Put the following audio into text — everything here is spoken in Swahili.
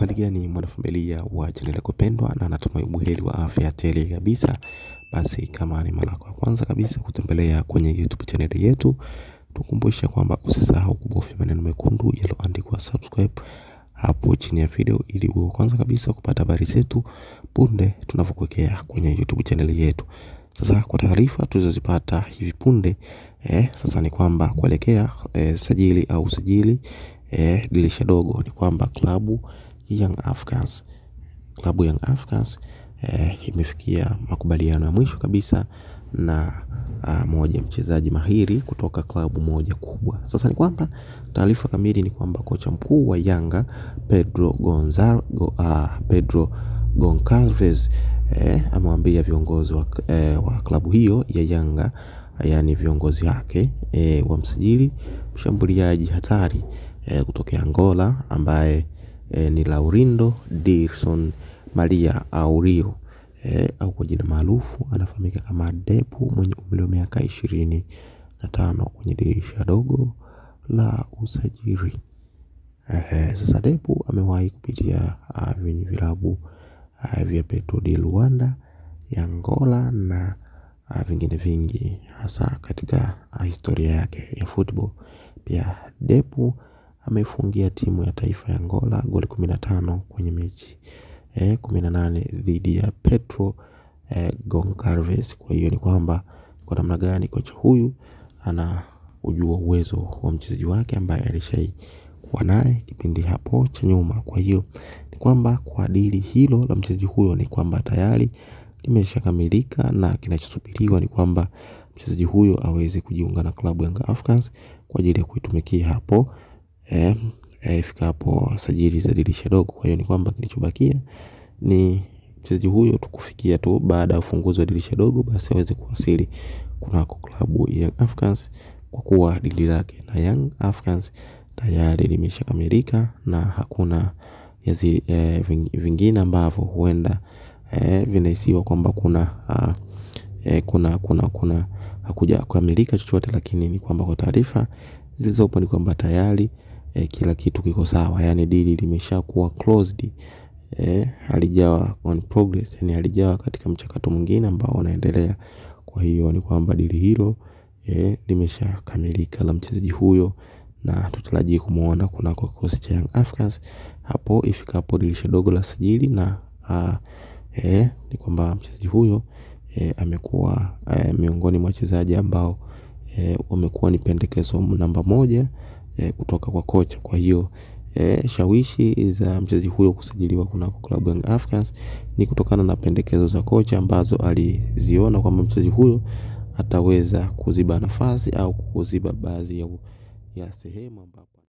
Hali gani mwanafamilia wa channel yako pendwa, na natumai buheri wa afya tele kabisa. Basi kama ni mara yako ya kwanza kabisa kutembelea kwenye YouTube channel yetu, tukumbusha kwamba usisahau kubofya maneno mekundu yaliyoandikwa subscribe hapo chini ya video, ili uwe kwanza kabisa kupata habari zetu punde tunapokuwekea kwenye YouTube channel yetu. Sasa kwa taarifa tulizozipata hivi punde, sasa ni kwamba kuelekea usajili dirisha dogo, ni kwamba klabu Young Africans imefikia makubaliano ya mwisho kabisa na moja mchezaji mahiri kutoka klabu moja kubwa. Sasa ni kwamba taarifa kamili ni kwamba kocha mkuu wa Yanga Pedro Goncalves amewambia viongozi wa klabu hiyo ya Yanga, yani viongozi wake, wamsajili mshambuliaji hatari kutoka Angola ambaye ni Laurindo Dilson Maria Aurio, au kwa jina maarufu anafahamika kama Depu, mwenye umri wa miaka 25 kwenye dirisha dogo la usajili. Sasa Depu amewahi kupitia vilabu vya Petro de Luanda ya Angola na vingine vingi, hasa katika historia yake ya football. Pia Depu amefungia timu ya taifa ya Angola goli 15 kwenye mechi 18 dhidi ya Petro Goncalves. Kwa hiyo ni kwamba kwa namna gani kocha huyu ana ujua uwezo wa mchezaji wake ambaye alishaikuwa naye kipindi hapo cha nyuma. Kwa hiyo ni kwamba kwa dili hilo la mchezaji huyo ni kwamba tayari limeshakamilika, na kinachosubiriwa ni kwamba mchezaji huyo aweze kujiunga na klabu Young Africans kwa ajili ya kuitumikia hapo ifikapo sajili za dirisha dogo. Kwa hiyo ni kwamba kilichobakia ni mchezaji huyo tukufikia tu baada ya ufunguzi wa dirisha dogo, basi aweze kuwasili kunako klabu Young Africans, kwa kuwa dili lake na Young Africans tayari limeshakamilika na hakuna vingine ambavyo huenda vinahisiwa kwamba kuna hakuja kukamilika chochote. Lakini ni kwamba kwa taarifa zilizopo ni kwamba tayari kila kitu kiko sawa, yani dili limeshakuwa closed, halijawa on progress, yani halijawa katika mchakato mwingine ambao unaendelea. Kwa hiyo ni kwamba dili hilo limeshakamilika la mchezaji huyo, na tutarajie kumuona kunako kikosi cha Young Africans hapo ifikapo dirisha dogo la sajili. Na ni kwamba mchezaji huyo amekuwa miongoni mwa wachezaji ambao wamekuwa ni pendekezo namba 1 kutoka kwa kocha. Kwa hiyo shawishi za mchezaji huyo kusajiliwa kunako klabu Young Africans ni kutokana na pendekezo za kocha ambazo aliziona kwamba mchezaji huyo ataweza kuziba nafasi au kuziba baadhi ya sehemu ambapo